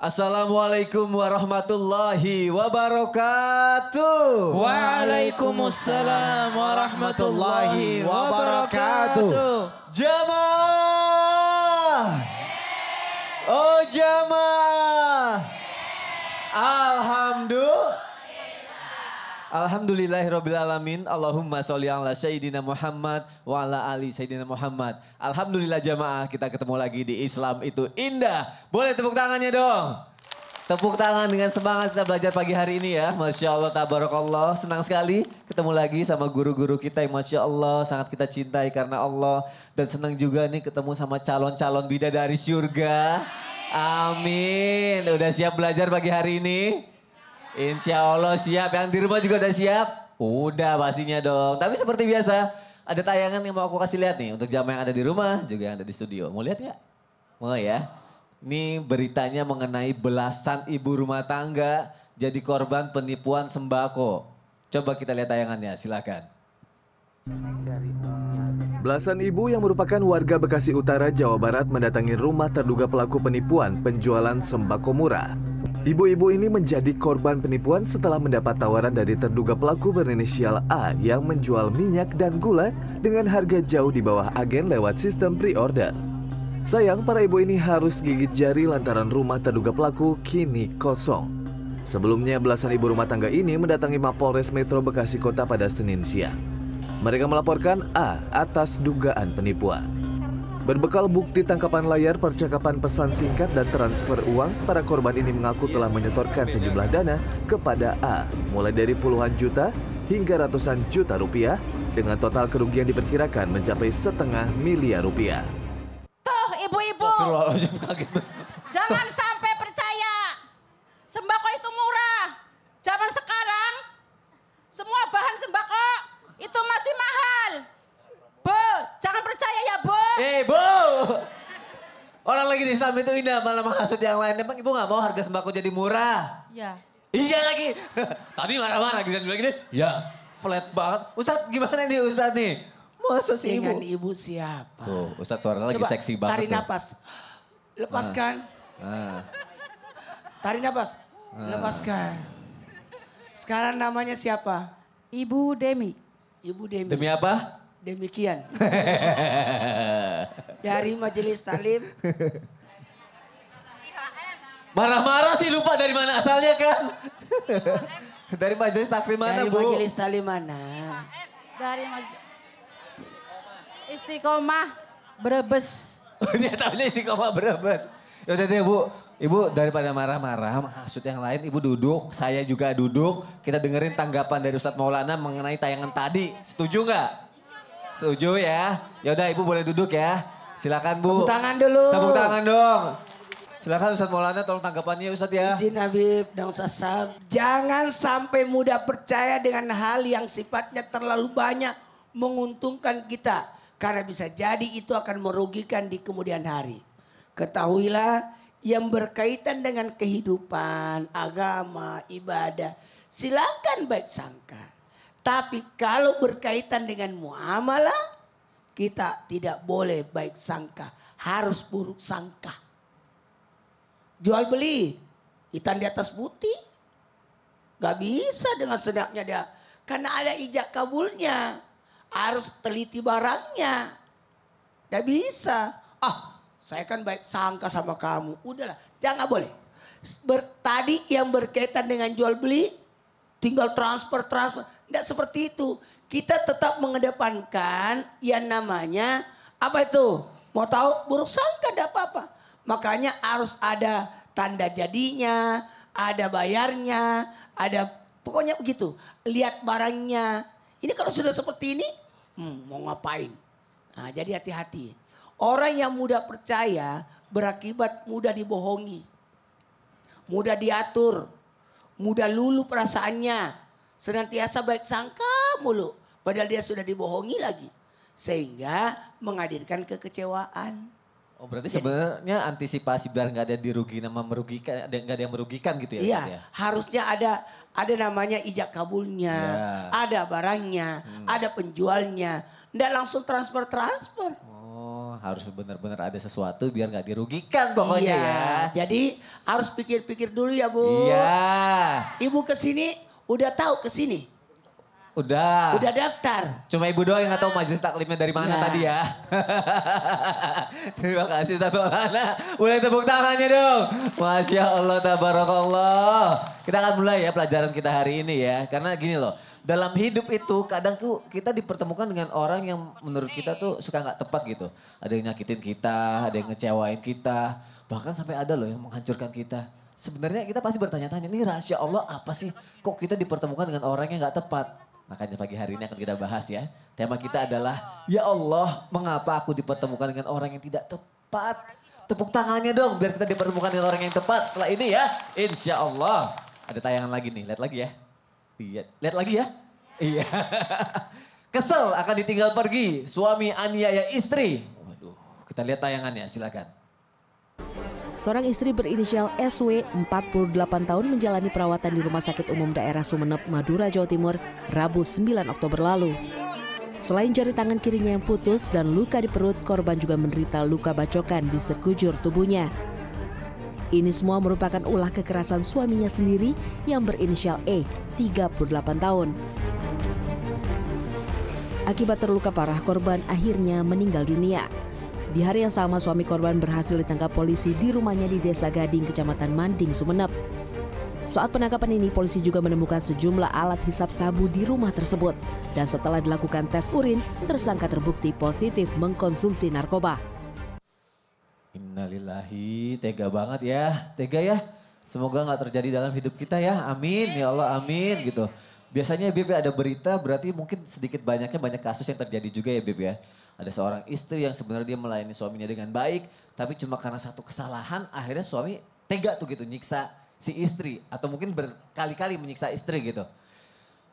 Assalamualaikum warahmatullahi wabarakatuh. Waalaikumsalam warahmatullahi wabarakatuh. Jamaah. Oh jamaah. Alhamdulillahirrabbilalamin. Allahumma sholli ala Sayyidina Muhammad wa ala ali Sayyidina Muhammad. Alhamdulillah jamaah, kita ketemu lagi di Islam itu indah. Boleh tepuk tangannya dong. Tepuk tangan dengan semangat kita belajar pagi hari ini ya. Masya Allah, tabarakallah. Senang sekali ketemu lagi sama guru-guru kita yang Masya Allah sangat kita cintai karena Allah. Dan senang juga nih ketemu sama calon-calon bidadari surga. Amin. Udah siap belajar pagi hari ini? Insya Allah siap. Yang di rumah juga udah siap? Udah pastinya dong. Tapi seperti biasa, ada tayangan yang mau aku kasih lihat nih. Untuk jamaah yang ada di rumah, juga yang ada di studio. Mau lihat ya? Mau ya? Ini beritanya mengenai belasan ibu rumah tangga jadi korban penipuan sembako. Coba kita lihat tayangannya, silakan. Belasan ibu yang merupakan warga Bekasi Utara, Jawa Barat mendatangi rumah terduga pelaku penipuan penjualan sembako murah. Ibu-ibu ini menjadi korban penipuan setelah mendapat tawaran dari terduga pelaku berinisial A yang menjual minyak dan gula dengan harga jauh di bawah agen lewat sistem pre-order. Sayang, para ibu ini harus gigit jari lantaran rumah terduga pelaku kini kosong. Sebelumnya, belasan ibu rumah tangga ini mendatangi Mapolres Metro Bekasi Kota pada Senin siang. Mereka melaporkan A atas dugaan penipuan. Berbekal bukti tangkapan layar percakapan pesan singkat dan transfer uang, para korban ini mengaku telah menyetorkan sejumlah dana kepada A, mulai dari puluhan juta hingga ratusan juta rupiah, dengan total kerugian diperkirakan mencapai 1,5 miliar rupiah. Tuh ibu-ibu, jangan sampai percaya sembako itu murah. Zaman sekarang semua bahan sembako itu masih mahal. Bu, jangan percaya ya Bu. Bu, orang lagi di Islam itu indah malah menghasut yang lain. Emang ibu gak mau harga sembako jadi murah? Ya. Iya lagi. Tadi marah-marah gitu lagi nih. Ya, flat banget. Ustadz gimana nih Ustadz nih? Masa sih dengan ibu? ibu siapa? Tuh, Ustadz suara lagi Coba, seksi banget. tarik napas. Lepaskan. Tarik napas. Lepaskan. Sekarang namanya siapa? Ibu Demi. Ibu Demi. Demi apa? Demikian. Dari Majelis Talim. Marah-marah sih lupa dari mana asalnya kan? Dari Majelis Taklim mana Dari Bu? Majelis Talim mana? Dari Istiqomah Brebes. Dia tahunya Istiqomah Brebes. Yaudah deh Bu, Ibu daripada marah-marah maksud yang lain, Ibu duduk, saya juga duduk. Kita dengerin tanggapan dari Ustadz Maulana mengenai tayangan tadi. Setuju nggak? Setuju ya? Yaudah Ibu boleh duduk ya. Silakan Bu. Tepuk tangan dulu. Tepuk tangan dong. Silakan Ustadz Maulana, tolong tanggapannya Ustadz ya. Izin Habib dan Ustaz Sam. Jangan sampai mudah percaya dengan hal yang sifatnya terlalu banyak menguntungkan kita. Karena bisa jadi itu akan merugikan di kemudian hari. Ketahuilah yang berkaitan dengan kehidupan, agama, ibadah. Silakan baik sangka. Tapi kalau berkaitan dengan muamalah, kita tidak boleh baik sangka. Harus buruk sangka. Jual beli, hitam di atas putih. Gak bisa dengan senaknya dia. Karena ada ijab kabulnya. Harus teliti barangnya. Gak bisa. Saya kan baik sangka sama kamu. Udahlah, jangan boleh. Tadi yang berkaitan dengan jual beli, tinggal transfer. Tidak seperti itu. Kita tetap mengedepankan yang namanya, apa itu? Mau tahu? Buruk sangka tidak apa-apa. Makanya harus ada tanda jadinya, ada bayarnya, ada pokoknya begitu. Lihat barangnya. Ini kalau sudah seperti ini, mau ngapain? Nah, jadi hati-hati. Orang yang mudah percaya berakibat mudah dibohongi. Mudah diatur. Mudah luluh perasaannya. Senantiasa baik sangka mulu. Padahal dia sudah dibohongi lagi. Sehingga menghadirkan kekecewaan. Oh berarti sebenarnya antisipasi biar nggak ada merugikan, nggak ada yang merugikan gitu ya? Iya, ya? harusnya ada namanya ijab kabulnya, ada barangnya, ada penjualnya. Nggak langsung transfer. Oh, harus benar-benar ada sesuatu biar nggak dirugikan pokoknya Iya, ya. jadi harus pikir-pikir dulu ya Bu. Iya. Ibu kesini udah tahu kesini, Udah. udah daftar. Cuma ibu doang yang nggak tahu majelis taklimnya dari mana Ya. tadi ya. Terima kasih Ustaz Maulana. Boleh tepuk tangannya dong. Masya Allah, tabarakallah. Kita akan mulai ya pelajaran kita hari ini ya. Karena gini loh, dalam hidup itu kadang tuh kita dipertemukan dengan orang yang menurut kita tuh suka nggak tepat gitu. Ada yang nyakitin kita, ada yang ngecewain kita. Bahkan sampai ada loh yang menghancurkan kita. Sebenarnya kita pasti bertanya-tanya, ini rahasia Allah apa sih? Kok kita dipertemukan dengan orang yang nggak tepat? Makanya pagi hari ini akan kita bahas ya. Tema kita adalah, ya Allah, mengapa aku dipertemukan dengan orang yang tidak tepat? Tepuk tangannya dong biar kita dipertemukan dengan orang yang tepat. Setelah ini ya, insya Allah. Ada tayangan lagi nih, lihat lagi ya. Iya, lihat lagi ya. Iya. Kesel akan ditinggal pergi, suami aniaya istri. Waduh, kita lihat tayangannya, silakan. Seorang istri berinisial SW, 48 tahun menjalani perawatan di Rumah Sakit Umum Daerah Sumeneb, Madura, Jawa Timur, Rabu 9 Oktober lalu. Selain jari tangan kirinya yang putus dan luka di perut, korban juga menderita luka bacokan di sekujur tubuhnya. Ini semua merupakan ulah kekerasan suaminya sendiri yang berinisial E, 38 tahun. Akibat terluka parah, korban akhirnya meninggal dunia. Di hari yang sama, suami korban berhasil ditangkap polisi di rumahnya di Desa Gading, Kecamatan Manding, Sumeneb. Saat penangkapan ini, polisi juga menemukan sejumlah alat hisap sabu di rumah tersebut. Dan setelah dilakukan tes urin, tersangka terbukti positif mengkonsumsi narkoba. Innalillahi, tega banget ya, tega ya. Semoga nggak terjadi dalam hidup kita ya, amin, ya Allah amin gitu. Biasanya Beb ada berita berarti mungkin sedikit banyaknya banyak kasus yang terjadi juga ya Beb ya. Ada seorang istri yang sebenarnya dia melayani suaminya dengan baik, tapi cuma karena satu kesalahan akhirnya suami tega tuh gitu nyiksa si istri. Atau mungkin berkali-kali menyiksa istri gitu.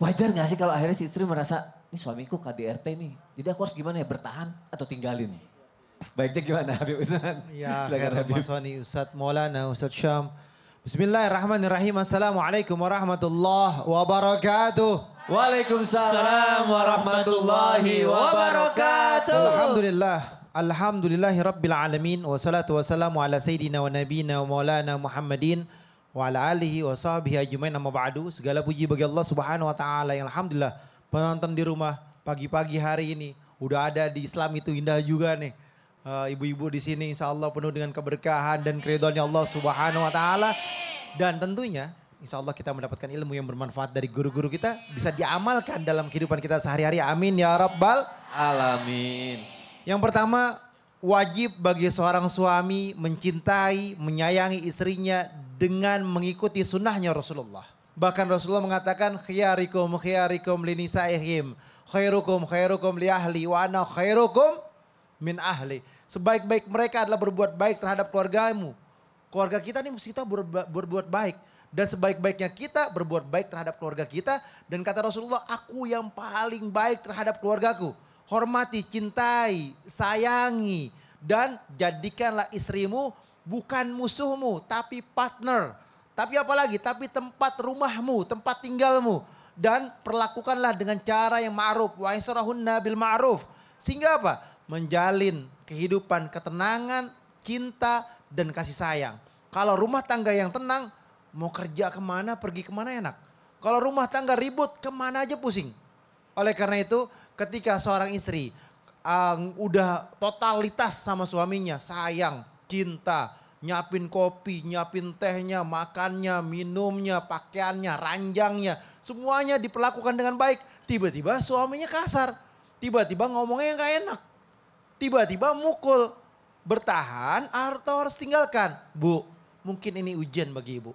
Wajar gak sih kalau akhirnya si istri merasa, ini suamiku KDRT nih, jadi aku harus gimana ya, bertahan atau tinggalin? Baiknya gimana Habib Usman? Ya, Silakan Habib. Mas Wani, Ustadz Maulana, Ustadz Syam. Bismillahirrahmanirrahim. Assalamualaikum warahmatullahi wabarakatuh. Waalaikumsalam warahmatullahi wabarakatuh. Alhamdulillah. Alhamdulillahi Rabbil Alamin. Wassalatu wassalamu ala Sayyidina wa Nabina wa Maulana Muhammadin. Wa ala alihi wa sahbihi ajmain amma ba'du. Segala puji bagi Allah Subhanahu wa Ta'ala yang Alhamdulillah penonton di rumah pagi-pagi hari ini. Udah ada di Islam itu indah juga nih. Ibu-ibu di sini insya Allah penuh dengan keberkahan dan keridhaannya Allah Subhanahu wa Ta'ala. Dan tentunya insya Allah kita mendapatkan ilmu yang bermanfaat dari guru-guru kita. Bisa diamalkan dalam kehidupan kita sehari-hari. Amin ya Rabbal Alamin. Yang pertama, wajib bagi seorang suami mencintai, menyayangi istrinya dengan mengikuti sunnahnya Rasulullah. Bahkan Rasulullah mengatakan, khiyarikum khiyarikum linisaihim, khairukum khairukum li ahli, wa ana khairukum min ahli. Sebaik-baik mereka adalah berbuat baik terhadap keluargamu. Keluarga kita nih mesti kita berbuat baik. Dan sebaik-baiknya kita berbuat baik terhadap keluarga kita. Dan kata Rasulullah, aku yang paling baik terhadap keluargaku. Hormati, cintai, sayangi. Dan jadikanlah istrimu bukan musuhmu, tapi partner. Tapi apalagi, tapi tempat rumahmu, tempat tinggalmu. Dan perlakukanlah dengan cara yang ma'ruf. Wa israhunna bil ma'ruf. Sehingga apa? Menjalin kehidupan ketenangan, cinta, dan kasih sayang. Kalau rumah tangga yang tenang, mau kerja kemana, pergi kemana enak. Kalau rumah tangga ribut, kemana aja pusing. Oleh karena itu, ketika seorang istri udah totalitas sama suaminya, sayang, cinta, nyiapin kopi, nyiapin tehnya, makannya, minumnya, pakaiannya, ranjangnya, semuanya diperlakukan dengan baik. Tiba-tiba suaminya kasar, tiba-tiba ngomongnya gak enak, tiba-tiba mukul. Bertahan atau harus tinggalkan? Bu, mungkin ini ujian bagi ibu.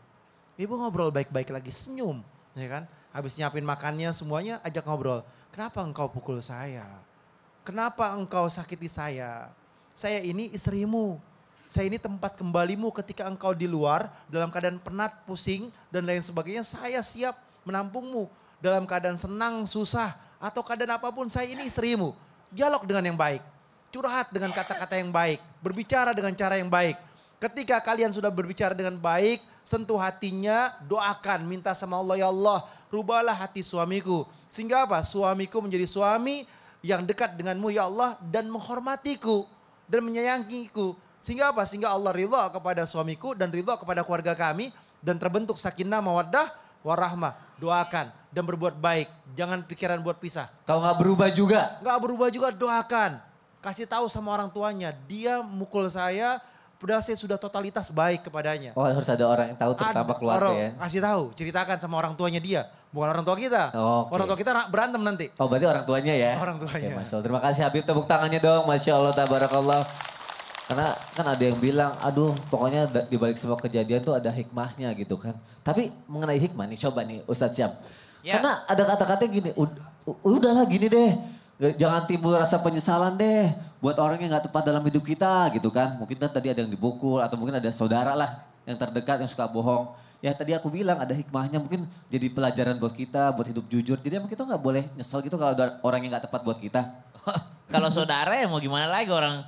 Ibu ngobrol baik-baik lagi, senyum, ya kan? Habis nyiapin makannya semuanya, ajak ngobrol. Kenapa engkau pukul saya? Kenapa engkau sakiti saya? Saya ini istrimu. Saya ini tempat kembalimu ketika engkau di luar dalam keadaan penat, pusing, dan lain sebagainya. Saya siap menampungmu dalam keadaan senang, susah, atau keadaan apapun. Saya ini istrimu. Dialog dengan yang baik. Curhat dengan kata-kata yang baik. Berbicara dengan cara yang baik. Ketika kalian sudah berbicara dengan baik, sentuh hatinya, doakan, minta sama Allah, ya Allah, rubahlah hati suamiku. Sehingga apa? Suamiku menjadi suami yang dekat denganmu, ya Allah, dan menghormatiku. dan menyayangiku. Sehingga apa? Sehingga Allah ridha kepada suamiku dan ridha kepada keluarga kami. Dan terbentuk sakinah, mawaddah, warahmah. Doakan dan berbuat baik. Jangan pikiran buat pisah. Kalau nggak berubah juga. Nggak berubah juga doakan. Kasih tahu sama orang tuanya. Dia mukul saya, padahal saya sudah totalitas baik kepadanya. Oh harus ada orang yang tahu terutama keluarga ya. Kasih tahu, ceritakan sama orang tuanya dia. Bukan orang tua kita. Oh, oke. Orang tua kita berantem nanti. Oh berarti orang tuanya ya? Orang tuanya. Oke, Masya Allah. Terima kasih Habib, tepuk tangannya dong. Masya Allah, tabarakallah. Karena kan ada yang bilang, aduh pokoknya di balik semua kejadian tuh ada hikmahnya gitu kan. Tapi mengenai hikmah nih, coba nih Ustadz Syam. Ya. Karena ada kata-kata gini, udahlah gini deh. Jangan timbul rasa penyesalan deh buat orang yang gak tepat dalam hidup kita gitu kan. Mungkin kan tadi ada yang dipukul atau mungkin ada saudara lah yang terdekat yang suka bohong. Ya tadi aku bilang ada hikmahnya mungkin jadi pelajaran buat kita, buat hidup jujur. Jadi emang kita gak boleh nyesel gitu kalau ada orang yang gak tepat buat kita. Kalau saudara ya mau gimana lagi, orang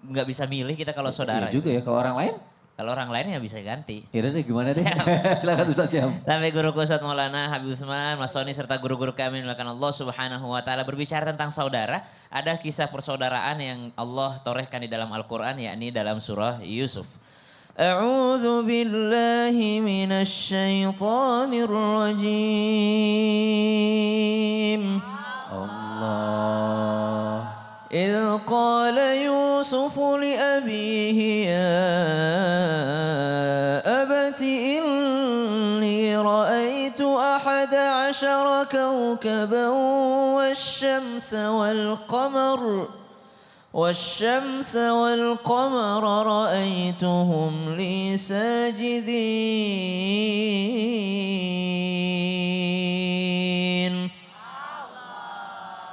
nggak bisa milih kita kalau saudara. Iya juga ya, kalau orang lain? Kalau orang lain ya bisa ganti. Ya udah deh gimana deh. Silakan Ustaz Syam. Sampai guruku Ustaz Maulana Habib Usman, Mas Soni serta guru-guru kami melakukan Allah Subhanahu wa taala berbicara tentang saudara. Ada kisah persaudaraan yang Allah torehkan di dalam Al-Qur'an, yakni dalam surah Yusuf. A'udzu billahi minasyaitonir rajim. Allah. إذ قال يوسف لأبيه يا أبت إني رأيت 11 كوكبا والشمس والقمر رأيتهم لي ساجدين.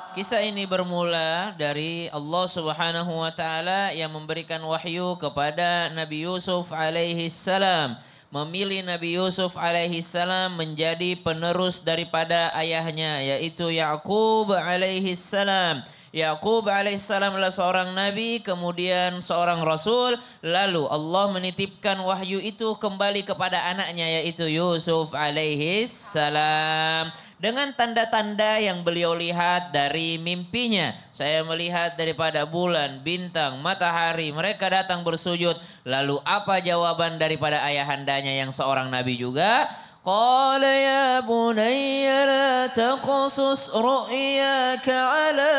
Kisah ini bermula dari Allah Subhanahu wa taala yang memberikan wahyu kepada Nabi Yusuf alaihi salam, memilih Nabi Yusuf alaihi salam menjadi penerus daripada ayahnya yaitu Yakub alaihi salam. Yakub alaihissalam adalah seorang nabi, kemudian seorang rasul. Lalu Allah menitipkan wahyu itu kembali kepada anaknya yaitu Yusuf alaihissalam. Dengan tanda-tanda yang beliau lihat dari mimpinya. Saya melihat daripada bulan, bintang, matahari. Mereka datang bersujud. Lalu apa jawaban daripada ayahandanya yang seorang nabi juga? قال يا بني لا تقصص رؤياك على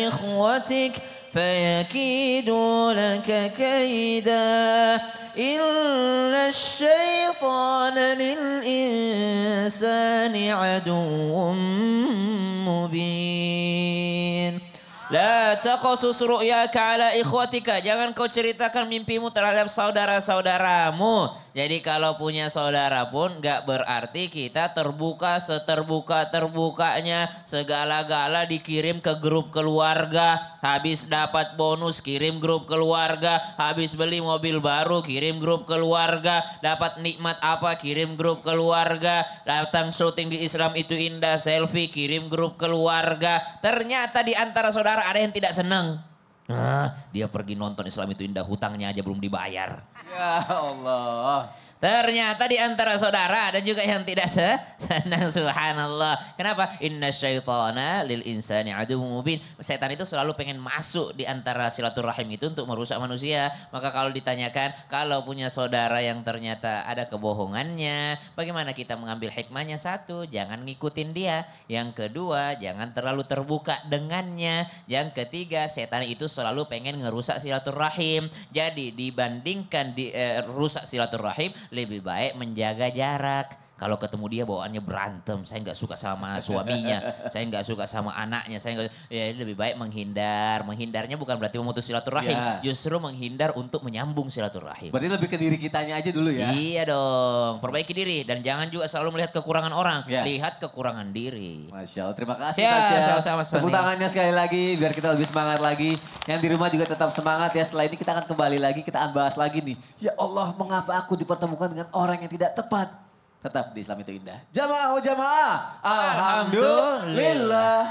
إخوتك فيكيدوا لك كيدا إن الشيطان للإنسان عدو مبين. La taqasus ru'yaka ala ikhwatika. Jangan kau ceritakan mimpimu terhadap saudara-saudaramu. Jadi kalau punya saudara pun gak berarti kita terbuka seterbuka-terbukanya. Segala-gala dikirim ke grup keluarga. Habis dapat bonus kirim grup keluarga. Habis beli mobil baru kirim grup keluarga. Dapat nikmat apa kirim grup keluarga. Datang syuting di Islam itu indah selfie kirim grup keluarga. Ternyata di antara saudara ada yang tidak senang. Dia pergi nonton Islam itu indah, hutangnya aja belum dibayar. Ya Allah. Ternyata di antara saudara ada juga yang tidak senang, subhanallah. Kenapa? Inna syaitana lil insani aduwwum mubin. Setan itu selalu pengen masuk di antara silaturahim itu untuk merusak manusia. Maka kalau ditanyakan, kalau punya saudara yang ternyata ada kebohongannya, bagaimana kita mengambil hikmahnya? Satu, jangan ngikutin dia. Yang kedua, jangan terlalu terbuka dengannya. Yang ketiga, setan itu selalu pengen ngerusak silaturahim. Jadi dibandingkan rusak silaturahim, lebih baik menjaga jarak. Kalau ketemu dia bawaannya berantem, saya nggak suka sama suaminya, saya nggak suka sama anaknya, ya lebih baik menghindar. Menghindarnya bukan berarti memutus silaturahim, justru menghindar untuk menyambung silaturahim. Berarti lebih ke diri kitanya aja dulu ya? Iya dong, perbaiki diri dan jangan juga selalu melihat kekurangan orang, lihat kekurangan diri. Masya Allah, terima kasih Ya, Tasya. sama-sama. Tepuk tangannya sekali lagi biar kita lebih semangat lagi. Yang di rumah juga tetap semangat ya. Setelah ini kita akan kembali lagi, kita akan bahas lagi nih. Ya Allah, mengapa aku dipertemukan dengan orang yang tidak tepat? Tetap di Islam itu indah. Jamaah, oh jamaah. Alhamdulillah.